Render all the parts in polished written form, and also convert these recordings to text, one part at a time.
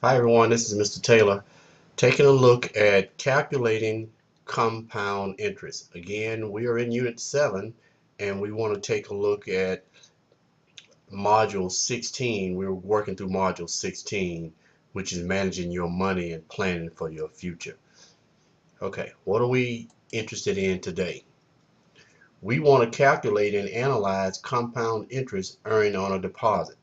Hi everyone, this is Mr. Taylor taking a look at calculating compound interest. Again, we are in Unit 7 and we want to take a look at Module 16. We're working through Module 16, which is managing your money and planning for your future. Okay, what are we interested in today? We want to calculate and analyze compound interest earned on a deposit.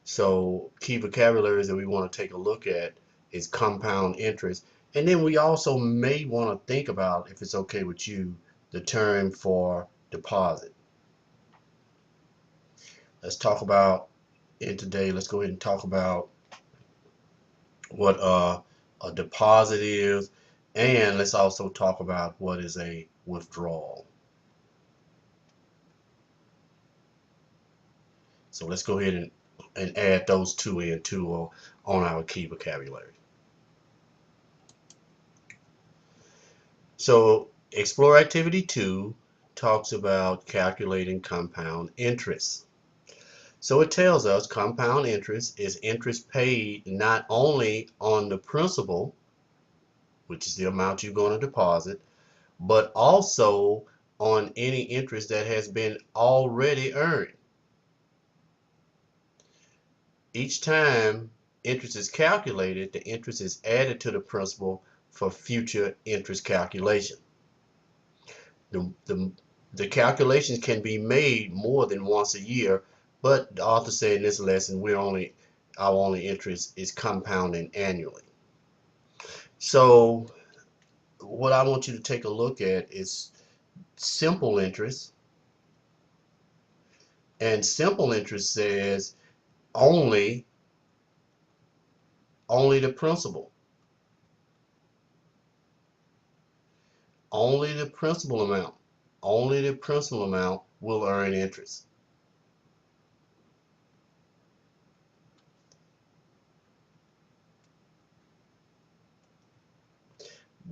So key vocabularies that we want to take a look at is compound interest. And then we also may want to think about, if it's okay with you, the term for deposit. Let's talk about let's go ahead and talk about what a deposit is. And let's also talk about what is a withdrawal. So let's go ahead and add those two in too on our key vocabulary. So Explore Activity 2 talks about calculating compound interest. So it tells us compound interest is interest paid not only on the principal, which is the amount you're going to deposit, but also on any interest that has been already earned. Each time interest is calculated, the interest is added to the principal for future interest calculation. The calculations can be made more than once a year, but the author said in this lesson our only interest is compounding annually. So what I want you to take a look at is simple interest. And simple interest says only the principal. Only the principal amount. Only the principal amount will earn interest.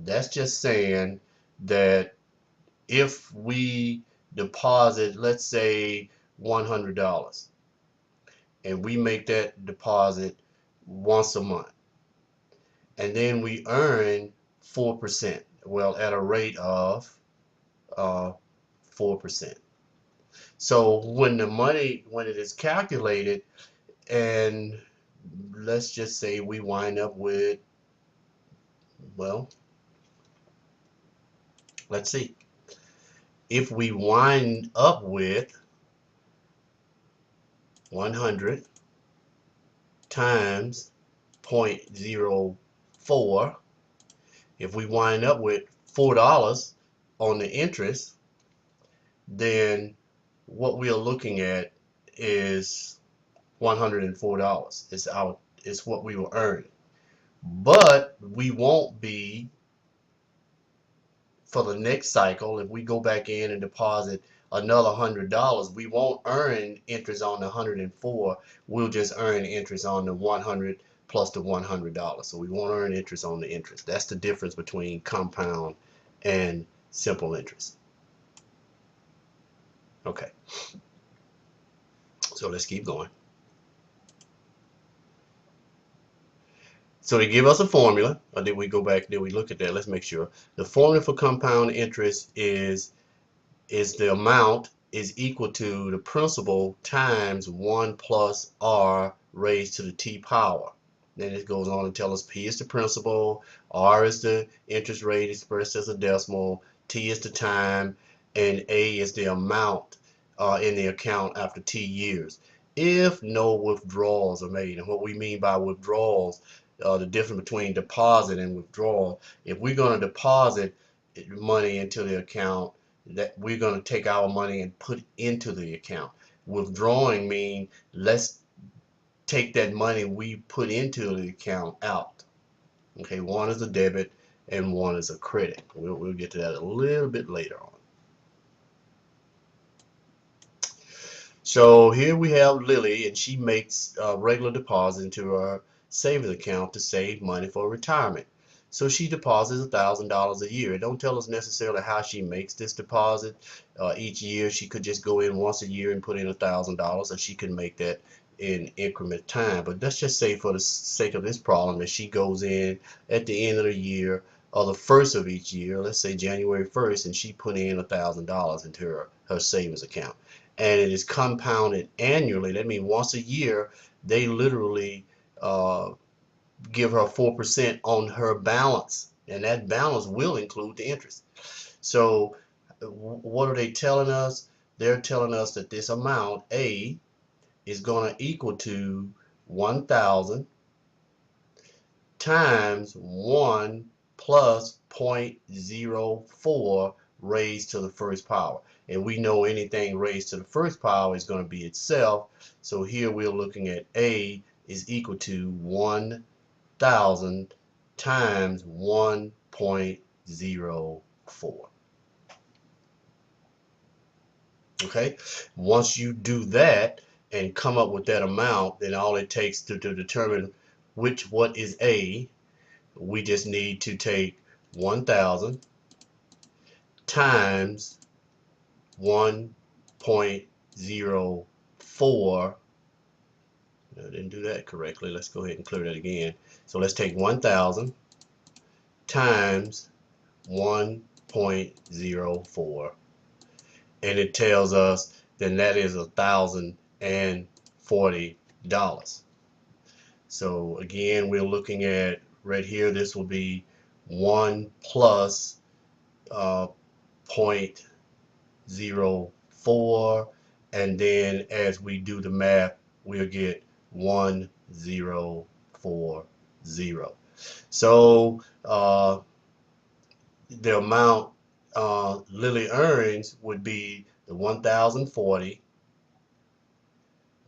That's just saying that if we deposit, let's say $100, and we make that deposit once a month, and then we earn 4%, well, at a rate of 4%. So when it is calculated, and let's just say we wind up with, well, let's see, if we wind up with 100 times 0.04, if we wind up with $4 on the interest, then what we are looking at is $104. It's what we will earn. But we won't be, for the next cycle, if we go back in and deposit another $100, we won't earn interest on the 104. We'll just earn interest on the 100 plus the $100. So we won't earn interest on the interest. That's the difference between compound and simple interest. Okay, so let's keep going. So they give us a formula, or did we go back, did we look at that? Let's make sure. The formula for compound interest is the amount is equal to the principal times 1 plus r raised to the t power. Then it goes on to tell us P is the principal, R is the interest rate expressed as a decimal, T is the time, and A is the amount in the account after T years, if no withdrawals are made. And what we mean by withdrawals, the difference between deposit and withdrawal. If we're going to deposit money into the account, that we're going to take our money and put into the account. Withdrawing means let's take that money we put into the account out. Okay, one is a debit and one is a credit. We'll get to that a little bit later on. So here we have Lily, and she makes a regular deposit into her savings account to save money for retirement. So she deposits $1,000 a year. It don't tell us necessarily how she makes this deposit. Each year she could just go in once a year and put in $1,000, or she could make that in increment time. But let's just say for the sake of this problem that she goes in at the end of the year or the first of each year, let's say January 1st, and she put in $1,000 into her savings account. And it is compounded annually. That means once a year, they literally give her 4% on her balance. And that balance will include the interest. So what are they telling us? They're telling us that this amount, A, is going to equal to 1,000 times 1 plus 0.04 raised to the first power. And we know anything raised to the first power is going to be itself. So here we're looking at A is equal to 1,000 times 1.04. Okay, once you do that and come up with that amount, then all it takes to determine what is A, we just need to take 1,000 times 1.04. I didn't do that correctly. Let's go ahead and clear that again. So let's take 1,000 times 1.04, and it tells us then that is $1,040. So again, we're looking at right here, this will be 1 plus 0.04, and then as we do the math, we'll get 1,040. So the amount Lily earns would be the 1,040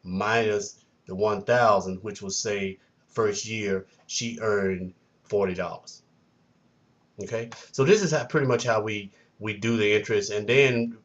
minus the 1,000, which will say first year she earned $40. Okay, so this is pretty much how we do the interest. And then,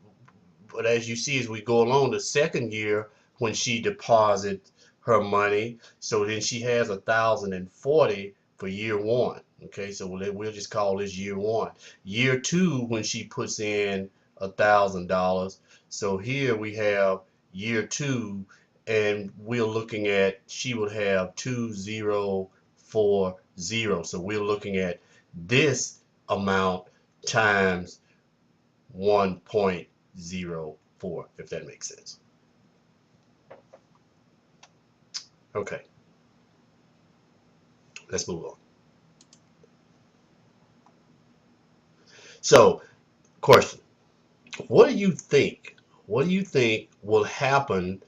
but as you see as we go along, the second year when she deposits her money, so then she has 1,040 for year one. Okay, so we'll just call this year one. Year two, when she puts in $1,000, so here we have year two, and we're looking at she would have 2,040. So we're looking at this amount times 1.04, if that makes sense. Okay, let's move on. So, question: What do you think? What do you think will happen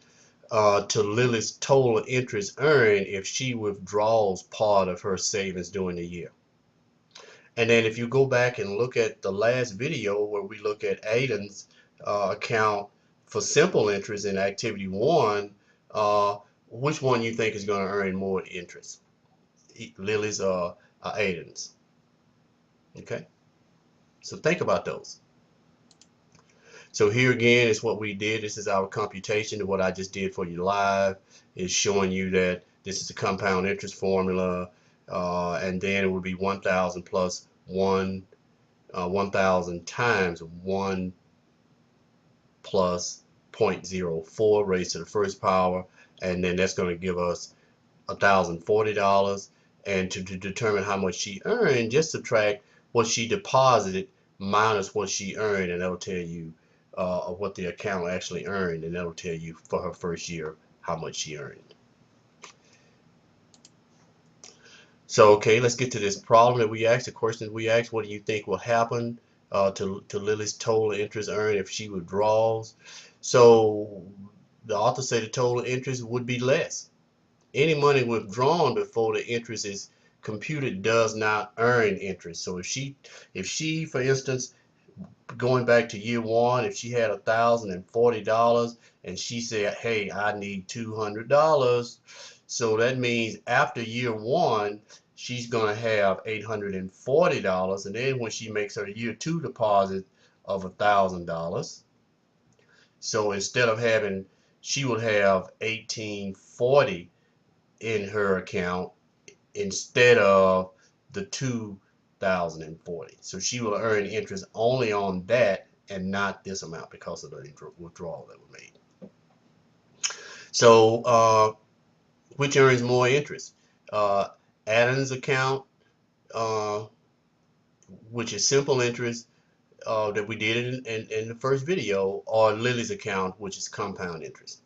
to Lily's total interest earned if she withdraws part of her savings during the year? And then if you go back and look at the last video where we look at Aiden's account for simple interest in activity one, which one you think is going to earn more interest? Lily's or Aiden's? Okay, so think about those. So here again is what we did. This is our computation. What I just did for you live is showing you that this is the compound interest formula, and then it would be 1,000 plus 1,000 times 1 plus 0.04 raised to the first power, and then that's going to give us $1,040. And to determine how much she earned, just subtract what she deposited minus what she earned, and that'll tell you what the account actually earned, and that'll tell you for her first year how much she earned. So okay, let's get to this problem that we asked, the question we asked: what do you think will happen to Lily's total interest earned if she withdraws? So the author said the total interest would be less. Any money withdrawn before the interest is computed does not earn interest. So if she, for instance, going back to year one, if she had $1,040 and she said, hey, I need $200, so that means after year one, she's going to have $840, and then when she makes her year two deposit of $1,000, so instead of having, she would have $1,840 in her account instead of the $2,040. So she will earn interest only on that and not this amount because of the withdrawal that was made. So which earns more interest? Uh, Adam's account, uh, which is simple interest that we did in the first video, or Lily's account, which is compound interest.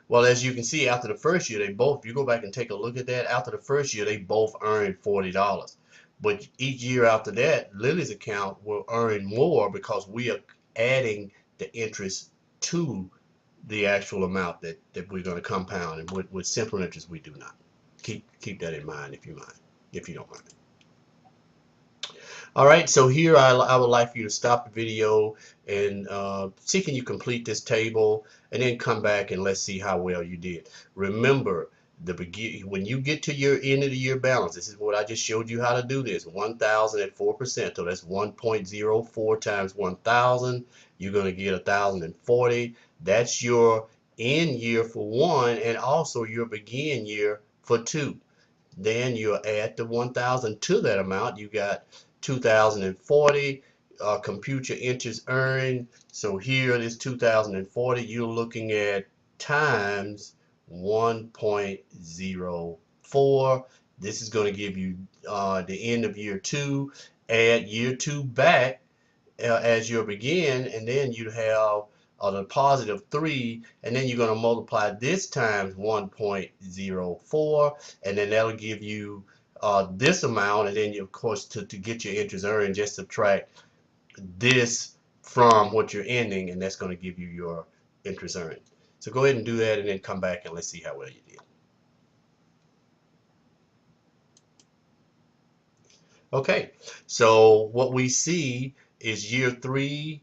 Well, as you can see, after the first year, they both, if you go back and take a look at that, after the first year, they both earned $40. But each year after that, Lily's account will earn more because we are adding the interest to the actual amount that we're going to compound. And with simple interest, we do not. Keep that in mind if you don't mind. All right, so here I would like for you to stop the video and see can you complete this table, and then come back and let's see how well you did. Remember, when you get to your end of the year balance, this is what I just showed you how to do this. 1,000 at 4%, so that's 1.04 times 1,000. You're going to get 1,040. That's your end year for one, and also your begin year for two. Then you'll add the 1,000 to that amount. You got 2,040. Compute your interest earned. So here it is 2,040. You're looking at times 1.04. This is going to give you the end of year two. Add year two back as your begin, and then you have a deposit of 3, and then you're going to multiply this times 1.04, and then that'll give you this amount, and then you, of course, to get your interest earned, just subtract this from what you're ending, and that's going to give you your interest earned. So go ahead and do that, and then come back and let's see how well you did. Okay, so what we see is year three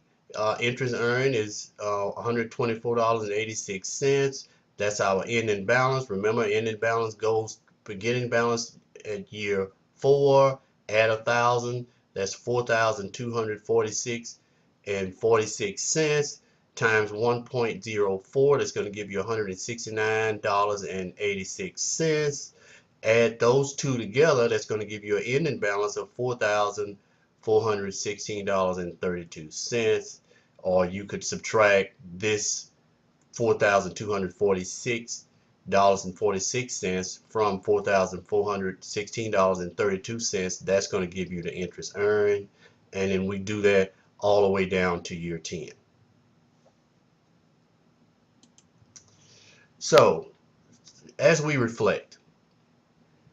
interest earned is $124.86. That's our ending balance. Remember, ending balance goes beginning balance at year four, add 1,000. That's 4,246 and 46 cents times 1.04. That's going to give you $169.86. Add those two together, that's going to give you an ending balance of $4,416.32. Or you could subtract this $4,246.46 from $4,416.32. That's going to give you the interest earned. And then we do that all the way down to year 10. So, as we reflect,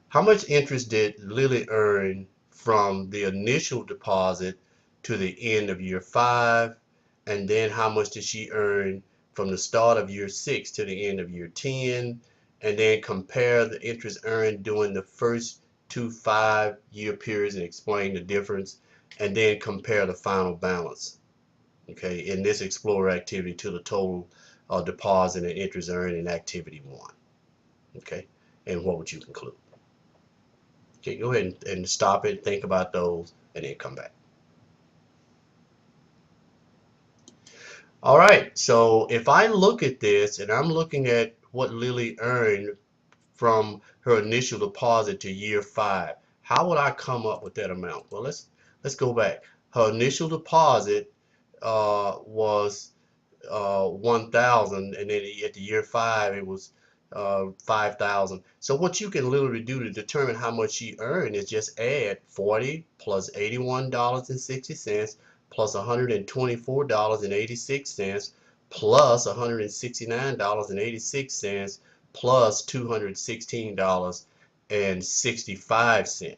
how much interest did Lily earn from the initial deposit to the end of year 5? And then how much did she earn from the start of year 6 to the end of year 10? And then compare the interest earned during the first 2 5-year periods and explain the difference. And then compare the final balance, okay, in this Explorer activity to the total deposit and interest earned in activity 1. Okay, and what would you conclude? Okay, go ahead and stop it, think about those, and then come back. All right, so if I look at this and I'm looking at what Lily earned from her initial deposit to year 5, how would I come up with that amount? Well, let's go back. Her initial deposit was 1,000, and then at the year 5 it was 5,000. So what you can literally do to determine how much she earned is just add 40 plus $81.60 plus $124.86 plus $169.86 plus $216.65.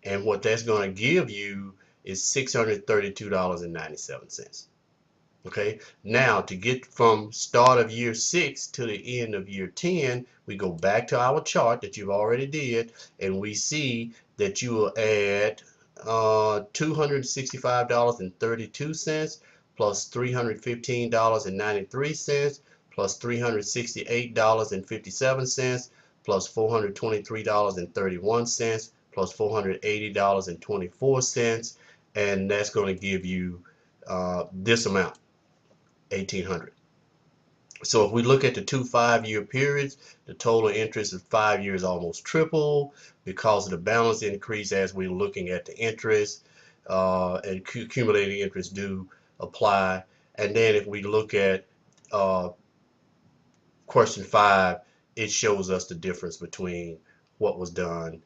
And what that's going to give you is $632.97. Okay, now to get from start of year 6 to the end of year 10, we go back to our chart that you've already did, and we see that you will add $265.32 plus $315.93 plus $368.57 plus $423.31 plus $480.24, and that's going to give you this amount. 1,800. So if we look at the 2 5-year periods, the total interest of 5 years almost triple because of the balance increase as we're looking at the interest, and accumulating interest do apply. And then if we look at question 5, it shows us the difference between what was done